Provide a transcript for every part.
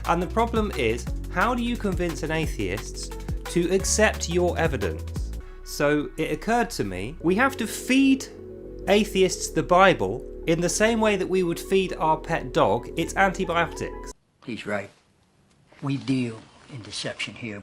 And the problem is, how do you convince an atheist to accept your evidence? So it occurred to me, we have to feed atheists the Bible in the same way that we would feed our pet dog its antibiotics. He's right. We deal in deception here.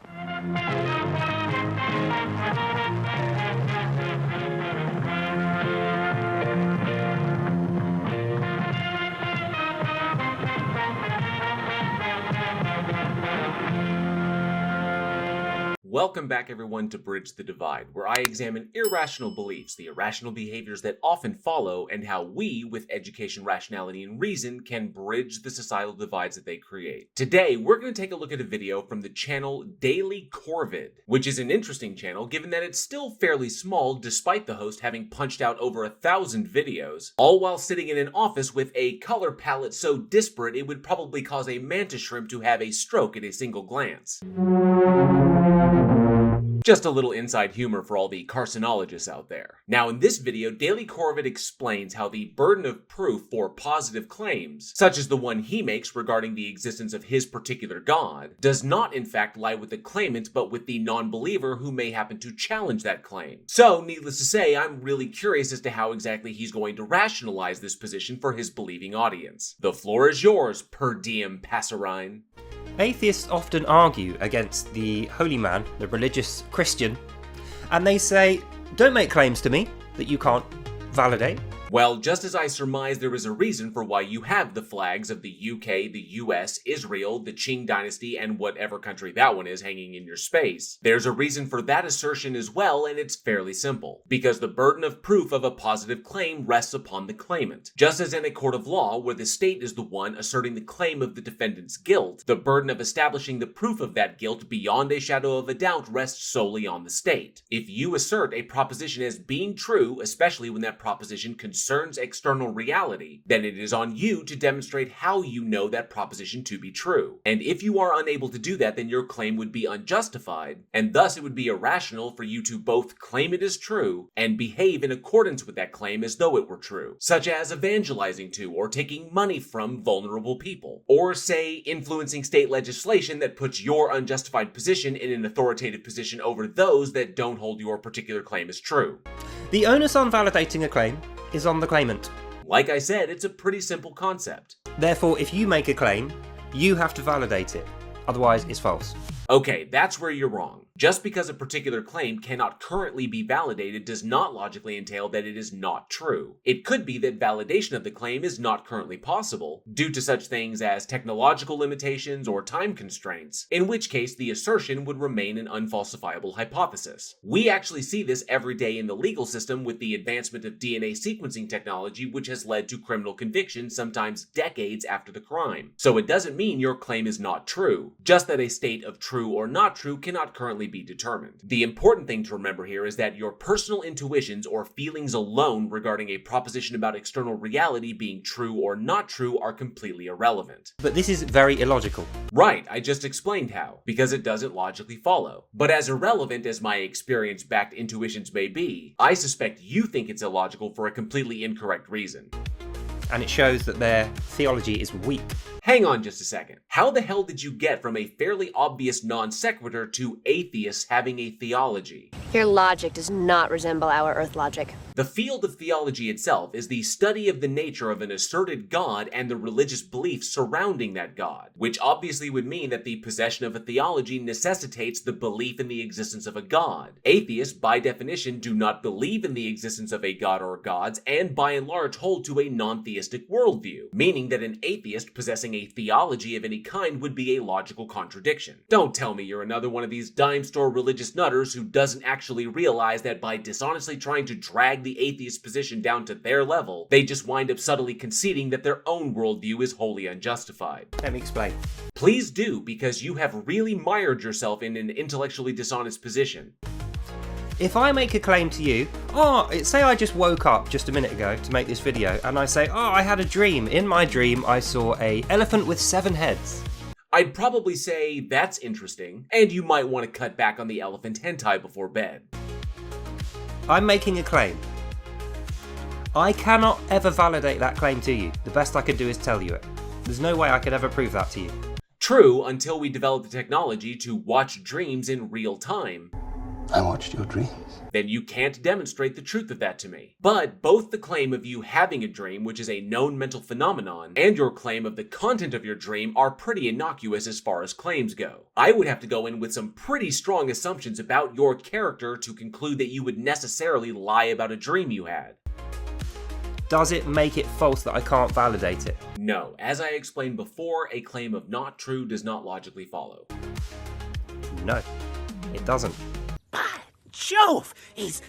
Welcome back everyone to Bridge the Divide, where I examine irrational beliefs, the irrational behaviors that often follow, and how we, with education, rationality, and reason, can bridge the societal divides that they create. Today, we're going to take a look at a video from the channel Daily Corvid, which is an interesting channel given that it's still fairly small despite the host having punched out over 1,000 videos, all while sitting in an office with a color palette so disparate it would probably cause a mantis shrimp to have a stroke at a single glance. Just a little inside humor for all the carcinologists out there. Now in this video, Daily Corvid explains how the burden of proof for positive claims, such as the one he makes regarding the existence of his particular God, does not in fact lie with the claimant but with the non-believer who may happen to challenge that claim. So, needless to say, I'm really curious as to how exactly he's going to rationalize this position for his believing audience. The floor is yours, per diem passerine. Atheists often argue against the holy man, the religious Christian, and they say, don't make claims to me that you can't validate. Well, just as I surmise there is a reason for why you have the flags of the UK, the US, Israel, the Qing dynasty, and whatever country that one is hanging in your space, there's a reason for that assertion as well, and it's fairly simple. Because the burden of proof of a positive claim rests upon the claimant. Just as in a court of law, where the state is the one asserting the claim of the defendant's guilt, the burden of establishing the proof of that guilt beyond a shadow of a doubt rests solely on the state. If you assert a proposition as being true, especially when that proposition concerns external reality, then it is on you to demonstrate how you know that proposition to be true. And if you are unable to do that, then your claim would be unjustified, and thus it would be irrational for you to both claim it as true and behave in accordance with that claim as though it were true, such as evangelizing to or taking money from vulnerable people, or say influencing state legislation that puts your unjustified position in an authoritative position over those that don't hold your particular claim as true. The onus on validating a claim is on the claimant. Like I said, it's a pretty simple concept. Therefore, if you make a claim, you have to validate it. Otherwise, it's false. Okay, that's where you're wrong. Just because a particular claim cannot currently be validated does not logically entail that it is not true. It could be that validation of the claim is not currently possible, due to such things as technological limitations or time constraints, in which case the assertion would remain an unfalsifiable hypothesis. We actually see this every day in the legal system with the advancement of DNA sequencing technology, which has led to criminal convictions sometimes decades after the crime. So it doesn't mean your claim is not true, just that a state of true or not true cannot currently be determined. The important thing to remember here is that your personal intuitions or feelings alone regarding a proposition about external reality being true or not true are completely irrelevant. But this is very illogical. Right, I just explained how, because it doesn't logically follow. But as irrelevant as my experience-backed intuitions may be, I suspect you think it's illogical for a completely incorrect reason. And it shows that their theology is weak. Hang on just a second. How the hell did you get from a fairly obvious non sequitur to atheists having a theology? Your logic does not resemble our Earth logic. The field of theology itself is the study of the nature of an asserted God and the religious beliefs surrounding that God, which obviously would mean that the possession of a theology necessitates the belief in the existence of a God. Atheists, by definition, do not believe in the existence of a God or gods, and by and large hold to a non-theistic worldview, meaning that an atheist possessing a theology of any kind would be a logical contradiction. Don't tell me you're another one of these dime store religious nutters who doesn't actually realize that by dishonestly trying to drag the atheist position down to their level, they just wind up subtly conceding that their own worldview is wholly unjustified. Let me explain. Please do, because you have really mired yourself in an intellectually dishonest position. If I make a claim to you, say I just woke up just a minute ago to make this video, and I say, I had a dream. In my dream, I saw an elephant with 7 heads. I'd probably say that's interesting, and you might want to cut back on the elephant hentai before bed. I'm making a claim. I cannot ever validate that claim to you. The best I could do is tell you it. There's no way I could ever prove that to you. True, until we developed the technology to watch dreams in real time. I watched your dreams. Then you can't demonstrate the truth of that to me. But both the claim of you having a dream, which is a known mental phenomenon, and your claim of the content of your dream are pretty innocuous as far as claims go. I would have to go in with some pretty strong assumptions about your character to conclude that you would necessarily lie about a dream you had. Does it make it false that I can't validate it? No, as I explained before, a claim of not true does not logically follow. No, it doesn't. Jove! He's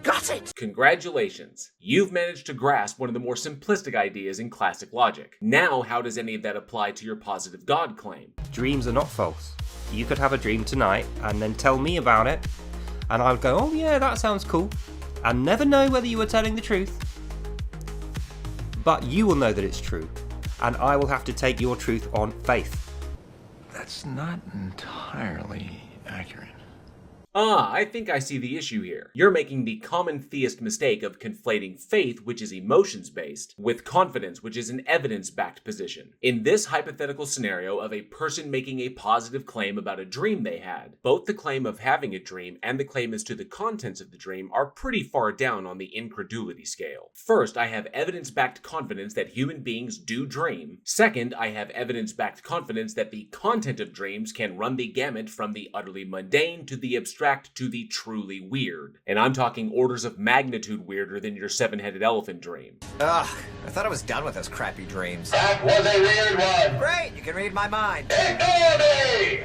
got it! Congratulations! You've managed to grasp one of the more simplistic ideas in classic logic. Now, how does any of that apply to your positive God claim? Dreams are not false. You could have a dream tonight and then tell me about it, and I'll go, oh yeah, that sounds cool, and never know whether you were telling the truth. But you will know that it's true, and I will have to take your truth on faith. That's not entirely accurate. I think I see the issue here. You're making the common theist mistake of conflating faith, which is emotions-based, with confidence, which is an evidence-backed position. In this hypothetical scenario of a person making a positive claim about a dream they had, both the claim of having a dream and the claim as to the contents of the dream are pretty far down on the incredulity scale. First, I have evidence-backed confidence that human beings do dream. Second, I have evidence-backed confidence that the content of dreams can run the gamut from the utterly mundane to the abstract to the truly weird. And I'm talking orders of magnitude weirder than your 7-headed elephant dream. Ugh, I thought I was done with those crappy dreams. That was a weird one. Great, you can read my mind. Ignore me!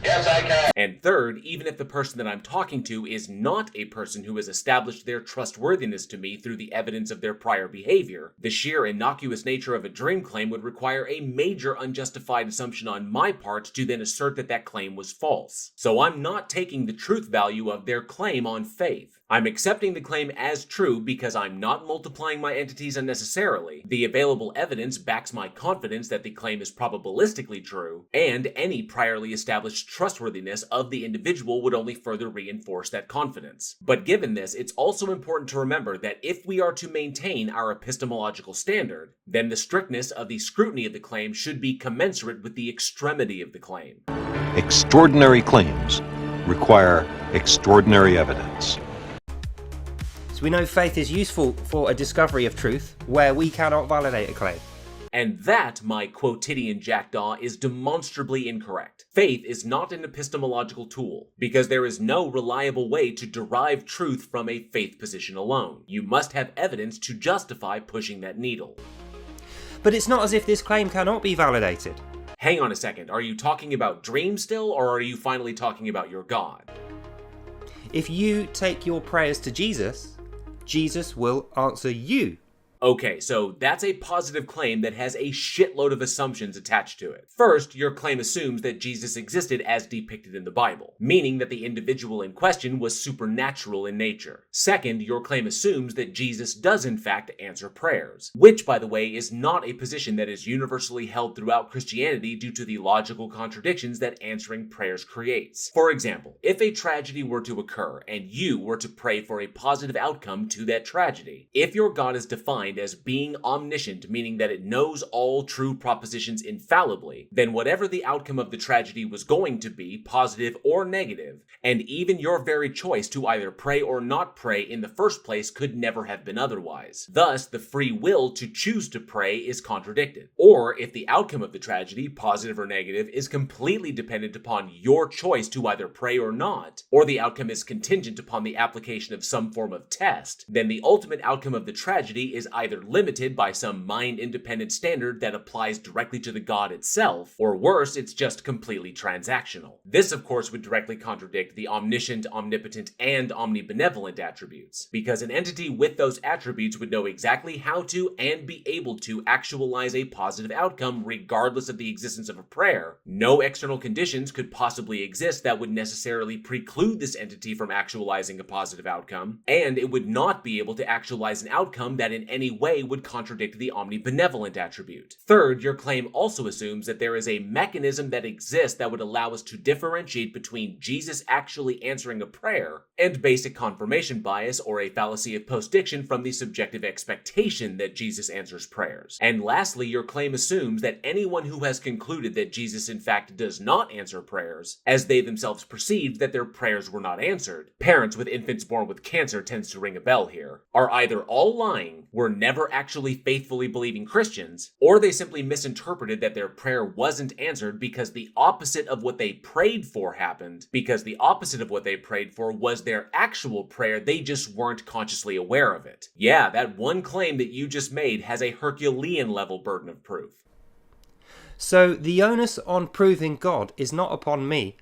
Yes, I can. And third, even if the person that I'm talking to is not a person who has established their trustworthiness to me through the evidence of their prior behavior, the sheer innocuous nature of a dream claim would require a major unjustified assumption on my part to then assert that that claim was false. So I'm not taking the truth value of their claim on faith. I'm accepting the claim as true because I'm not multiplying my entities unnecessarily. The available evidence backs my confidence that the claim is probabilistically true, and any priorly established trustworthiness of the individual would only further reinforce that confidence. But given this, it's also important to remember that if we are to maintain our epistemological standard, then the strictness of the scrutiny of the claim should be commensurate with the extremity of the claim. Extraordinary claims require extraordinary evidence. So we know faith is useful for a discovery of truth where we cannot validate a claim. And that, my quotidian jackdaw, is demonstrably incorrect. Faith is not an epistemological tool, because there is no reliable way to derive truth from a faith position alone. You must have evidence to justify pushing that needle. But it's not as if this claim cannot be validated. Hang on a second, are you talking about dreams still, or are you finally talking about your God? If you take your prayers to Jesus, Jesus will answer you. Okay, so that's a positive claim that has a shitload of assumptions attached to it. First, your claim assumes that Jesus existed as depicted in the Bible, meaning that the individual in question was supernatural in nature. Second, your claim assumes that Jesus does in fact answer prayers, which, by the way, is not a position that is universally held throughout Christianity due to the logical contradictions that answering prayers creates. For example, if a tragedy were to occur and you were to pray for a positive outcome to that tragedy, if your God is defined as being omniscient, meaning that it knows all true propositions infallibly, then whatever the outcome of the tragedy was going to be, positive or negative, and even your very choice to either pray or not pray in the first place could never have been otherwise. Thus, the free will to choose to pray is contradicted. Or, if the outcome of the tragedy, positive or negative, is completely dependent upon your choice to either pray or not, or the outcome is contingent upon the application of some form of test, then the ultimate outcome of the tragedy is either limited by some mind-independent standard that applies directly to the God itself, or worse, it's just completely transactional. This, of course, would directly contradict the omniscient, omnipotent, and omnibenevolent attributes, because an entity with those attributes would know exactly how to and be able to actualize a positive outcome regardless of the existence of a prayer. No external conditions could possibly exist that would necessarily preclude this entity from actualizing a positive outcome, and it would not be able to actualize an outcome that in any any way would contradict the omnibenevolent attribute. Third, your claim also assumes that there is a mechanism that exists that would allow us to differentiate between Jesus actually answering a prayer and basic confirmation bias or a fallacy of postdiction from the subjective expectation that Jesus answers prayers. And lastly, your claim assumes that anyone who has concluded that Jesus in fact does not answer prayers, as they themselves perceived that their prayers were not answered, parents with infants born with cancer tends to ring a bell here, are either all lying, were never actually faithfully believing Christians, or they simply misinterpreted that their prayer wasn't answered because the opposite of what they prayed for happened, because the opposite of what they prayed for was their actual prayer, they just weren't consciously aware of it. Yeah, that one claim that you just made has a Herculean level burden of proof. So the onus on proving God is not upon me,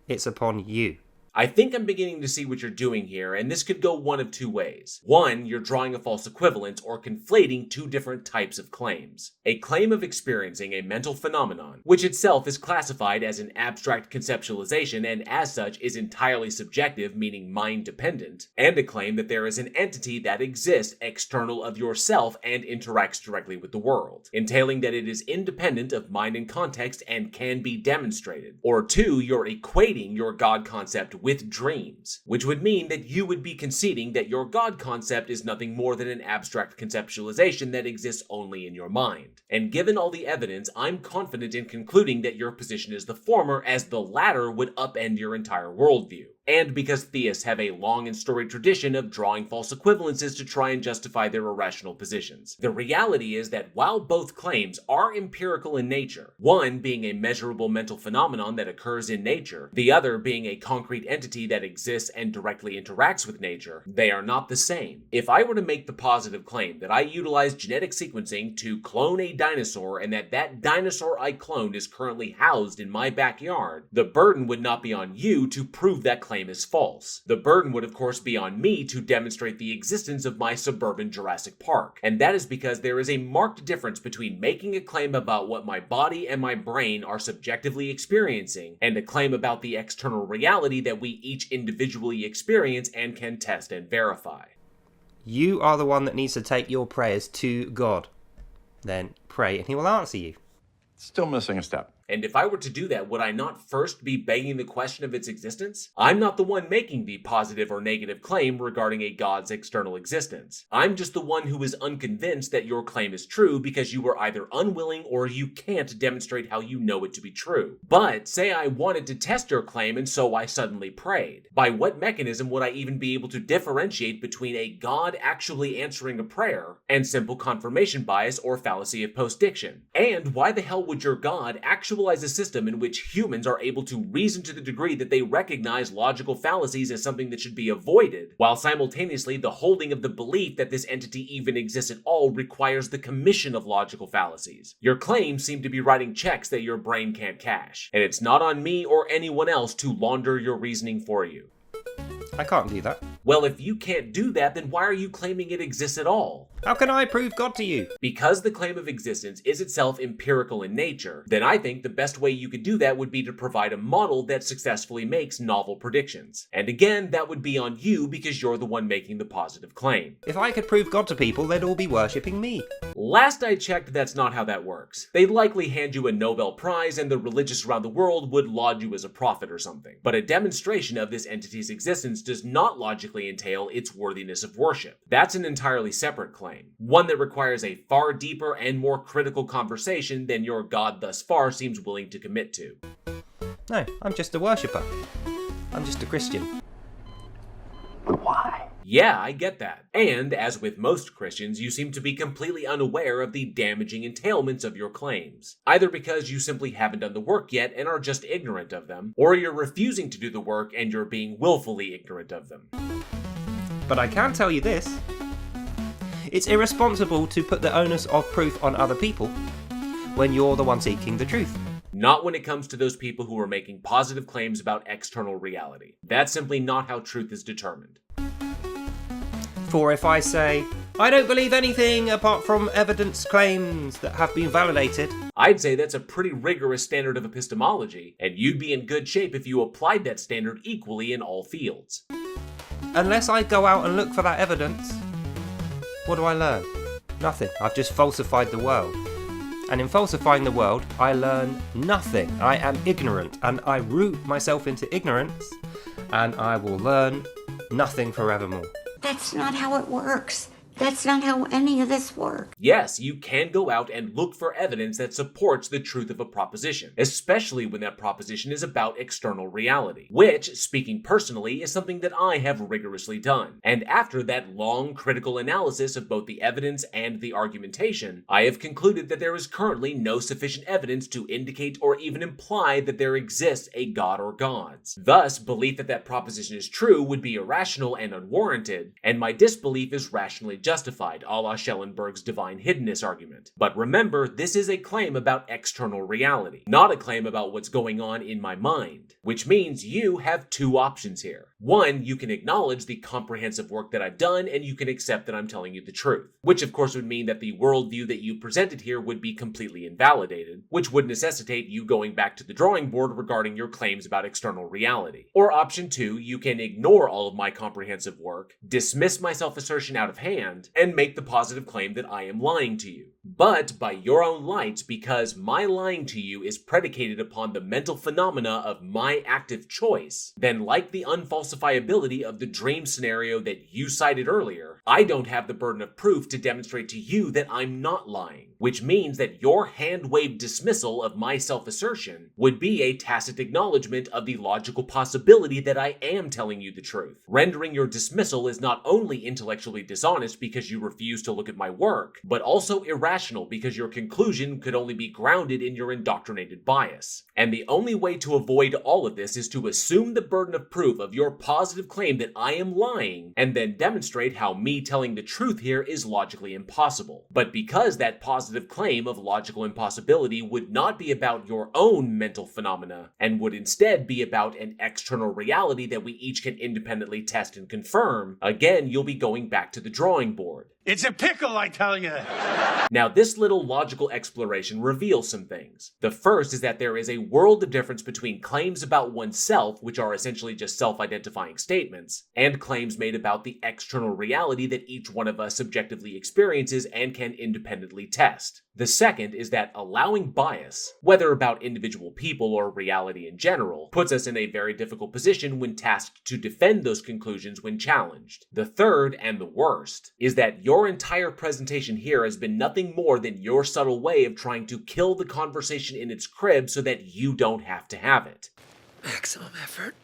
it's upon you. I think I'm beginning to see what you're doing here, and this could go one of two ways. One, you're drawing a false equivalence or conflating two different types of claims. A claim of experiencing a mental phenomenon, which itself is classified as an abstract conceptualization and as such is entirely subjective, meaning mind-dependent, and a claim that there is an entity that exists external of yourself and interacts directly with the world, entailing that it is independent of mind and context and can be demonstrated. Or two, you're equating your God concept with dreams, which would mean that you would be conceding that your God concept is nothing more than an abstract conceptualization that exists only in your mind. And given all the evidence, I'm confident in concluding that your position is the former, as the latter would upend your entire worldview. And because theists have a long and storied tradition of drawing false equivalences to try and justify their irrational positions. The reality is that while both claims are empirical in nature, one being a measurable mental phenomenon that occurs in nature, the other being a concrete entity that exists and directly interacts with nature, they are not the same. If I were to make the positive claim that I utilized genetic sequencing to clone a dinosaur and that dinosaur I cloned is currently housed in my backyard, the burden would not be on you to prove that claim is false. The burden would of course be on me to demonstrate the existence of my suburban Jurassic Park. And that is because there is a marked difference between making a claim about what my body and my brain are subjectively experiencing and a claim about the external reality that we each individually experience and can test and verify. You are the one that needs to take your prayers to God. Then pray and he will answer you. Still missing a step. And if I were to do that, would I not first be begging the question of its existence? I'm not the one making the positive or negative claim regarding a God's external existence. I'm just the one who is unconvinced that your claim is true because you are either unwilling or you can't demonstrate how you know it to be true. But say I wanted to test your claim and so I suddenly prayed. By what mechanism would I even be able to differentiate between a God actually answering a prayer and simple confirmation bias or fallacy of postdiction? And why the hell would your God actualize a system in which humans are able to reason to the degree that they recognize logical fallacies as something that should be avoided, while simultaneously the holding of the belief that this entity even exists at all requires the commission of logical fallacies? Your claims seem to be writing checks that your brain can't cash, and it's not on me or anyone else to launder your reasoning for you. I can't do that. Well, if you can't do that, then why are you claiming it exists at all? How can I prove God to you? Because the claim of existence is itself empirical in nature, then I think the best way you could do that would be to provide a model that successfully makes novel predictions. And again, that would be on you because you're the one making the positive claim. If I could prove God to people, they'd all be worshipping me. Last I checked, that's not how that works. They'd likely hand you a Nobel Prize and the religious around the world would laud you as a prophet or something. But a demonstration of this entity's existence does not logically entail its worthiness of worship. That's an entirely separate claim. One that requires a far deeper and more critical conversation than your God thus far seems willing to commit to. No, I'm just a worshipper. I'm just a Christian. But why? Yeah, I get that. And, as with most Christians, you seem to be completely unaware of the damaging entailments of your claims. Either because you simply haven't done the work yet and are just ignorant of them, or you're refusing to do the work and you're being willfully ignorant of them. But I can tell you this. It's irresponsible to put the onus of proof on other people when you're the one seeking the truth. Not when it comes to those people who are making positive claims about external reality. That's simply not how truth is determined. For if I say, I don't believe anything apart from evidence claims that have been validated, I'd say that's a pretty rigorous standard of epistemology, and you'd be in good shape if you applied that standard equally in all fields. unless I go out and look for that evidence, What do I learn? Nothing. I've just falsified the world. And in falsifying the world, I learn nothing. I am ignorant, and I root myself into ignorance, and I will learn nothing forevermore. That's not how it works. That's not how any of this works. Yes, you can go out and look for evidence that supports the truth of a proposition, especially when that proposition is about external reality, which, speaking personally, is something that I have rigorously done. And after that long critical analysis of both the evidence and the argumentation, I have concluded that there is currently no sufficient evidence to indicate or even imply that there exists a god or gods. Thus, belief that that proposition is true would be irrational and unwarranted, and my disbelief is rationally justified, a la Schellenberg's divine hiddenness argument. But remember, this is a claim about external reality, not a claim about what's going on in my mind, which means you have two options here. One, you can acknowledge the comprehensive work that I've done, and you can accept that I'm telling you the truth, which of course would mean that the worldview that you presented here would be completely invalidated, which would necessitate you going back to the drawing board regarding your claims about external reality. Or option two, you can ignore all of my comprehensive work, dismiss my self-assertion out of hand, and make the positive claim that I am lying to you. But by your own lights, because my lying to you is predicated upon the mental phenomena of my active choice, then like the unfalsifiability of the dream scenario that you cited earlier, I don't have the burden of proof to demonstrate to you that I'm not lying, which means that your hand-waved dismissal of my self-assertion would be a tacit acknowledgement of the logical possibility that I am telling you the truth. Rendering your dismissal is not only intellectually dishonest because you refuse to look at my work, but also irrational because your conclusion could only be grounded in your indoctrinated bias. And the only way to avoid all of this is to assume the burden of proof of your positive claim that I am lying, and then demonstrate how me telling the truth here is logically impossible. But because that positive claim of logical impossibility would not be about your own mental phenomena, and would instead be about an external reality that we each can independently test and confirm, again, you'll be going back to the drawing board. It's a pickle, I tell you. Now, this little logical exploration reveals some things. The first is that there is a world of difference between claims about oneself, which are essentially just self-identifying statements, and claims made about the external reality that each one of us subjectively experiences and can independently test. The second is that allowing bias, whether about individual people or reality in general, puts us in a very difficult position when tasked to defend those conclusions when challenged. The third, and the worst, is that your entire presentation here has been nothing more than your subtle way of trying to kill the conversation in its crib so that you don't have to have it. Maximum effort.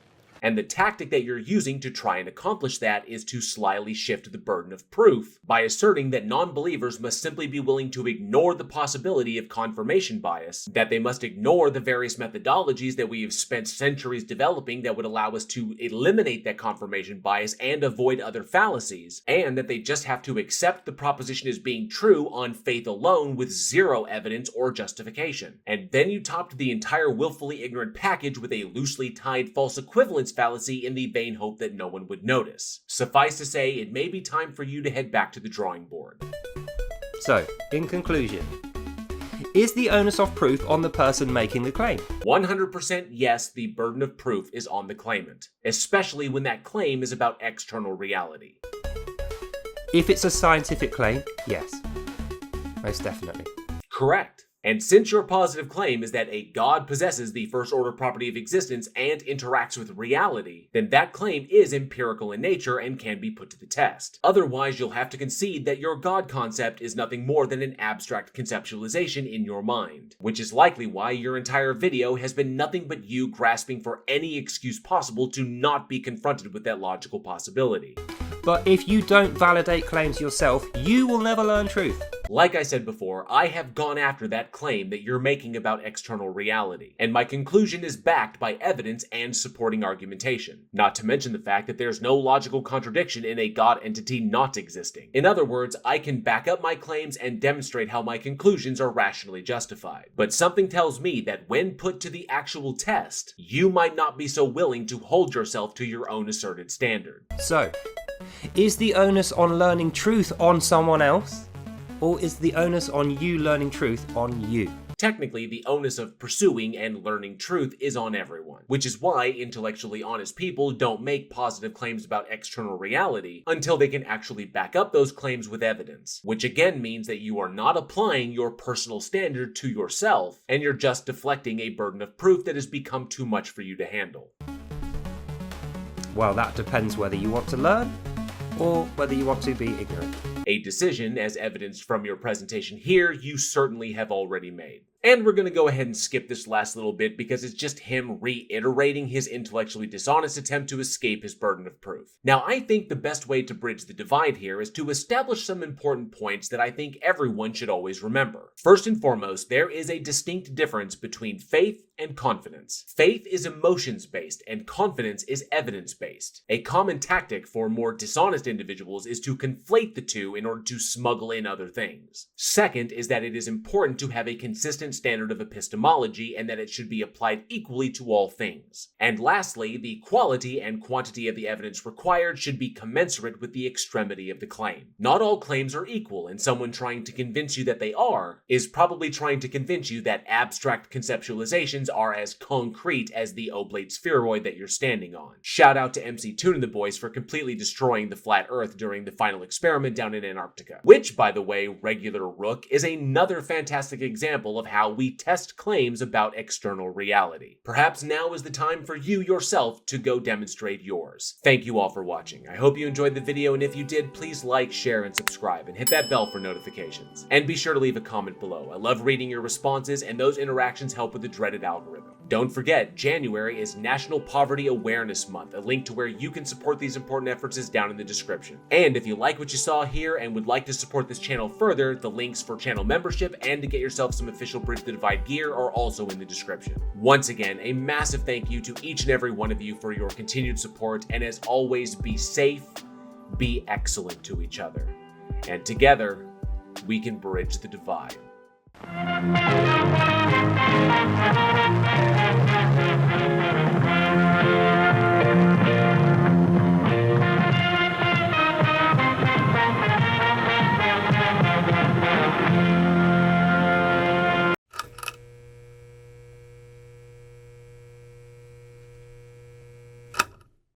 And the tactic that you're using to try and accomplish that is to slyly shift the burden of proof by asserting that non-believers must simply be willing to ignore the possibility of confirmation bias, that they must ignore the various methodologies that we have spent centuries developing that would allow us to eliminate that confirmation bias and avoid other fallacies, and that they just have to accept the proposition as being true on faith alone with zero evidence or justification. And then you topped the entire willfully ignorant package with a loosely tied false equivalence fallacy in the vain hope that no one would notice. Suffice to say, it may be time for you to head back to the drawing board. So, in conclusion, is the onus of proof on the person making the claim? 100% yes, the burden of proof is on the claimant, especially when that claim is about external reality. If it's a scientific claim, yes. Most definitely. Correct. And since your positive claim is that a god possesses the first order property of existence and interacts with reality, then that claim is empirical in nature and can be put to the test. Otherwise, you'll have to concede that your god concept is nothing more than an abstract conceptualization in your mind, which is likely why your entire video has been nothing but you grasping for any excuse possible to not be confronted with that logical possibility. But if you don't validate claims yourself, you will never learn truth. Like I said before, I have gone after that claim that you're making about external reality, and my conclusion is backed by evidence and supporting argumentation, not to mention the fact that there's no logical contradiction in a god entity not existing. In other words, I can back up my claims and demonstrate how my conclusions are rationally justified. But something tells me that when put to the actual test, you might not be so willing to hold yourself to your own asserted standard. So, is the onus on learning truth on someone else? Or is the onus on you learning truth on you? technically the onus of pursuing and learning truth is on everyone, which is why intellectually honest people don't make positive claims about external reality until they can actually back up those claims with evidence, which again means that you are not applying your personal standard to yourself, and you're just deflecting a burden of proof that has become too much for you to handle. Well, that depends whether you want to learn or whether you want to be ignorant. A decision, as evidenced from your presentation here, you certainly have already made. And we're going to go ahead and skip this last little bit because it's just him reiterating his intellectually dishonest attempt to escape his burden of proof. Now, I think the best way to bridge the divide here is to establish some important points that I think everyone should always remember. First and foremost, there is a distinct difference between faith and confidence. Faith is emotions-based and confidence is evidence-based. A common tactic for more dishonest individuals is to conflate the two in order to smuggle in other things. Second is that it is important to have a consistent standard of epistemology and that it should be applied equally to all things. And lastly, the quality and quantity of the evidence required should be commensurate with the extremity of the claim. Not all claims are equal, and someone trying to convince you that they are is probably trying to convince you that abstract conceptualizations are as concrete as the oblate spheroid that you're standing on. Shout out to MC Toon and the boys for completely destroying the flat earth during the final experiment down in Antarctica, which, by the way, regular Rook, is another fantastic example of how we test claims about external reality. Perhaps now is the time for you yourself to go demonstrate yours. Thank you all for watching. I hope you enjoyed the video, and if you did, please like, share, and subscribe, and hit that bell for notifications. And be sure to leave a comment below. I love reading your responses, and those interactions help with the dreaded algorithm. Don't forget, January is National Poverty Awareness Month. A link to where you can support these important efforts is down in the description. And if you like what you saw here and would like to support this channel further, the links for channel membership and to get yourself some official Bridge the Divide gear are also in the description. Once again, a massive thank you to each and every one of you for your continued support, and as always, be safe, be excellent to each other, and together, we can bridge the divide.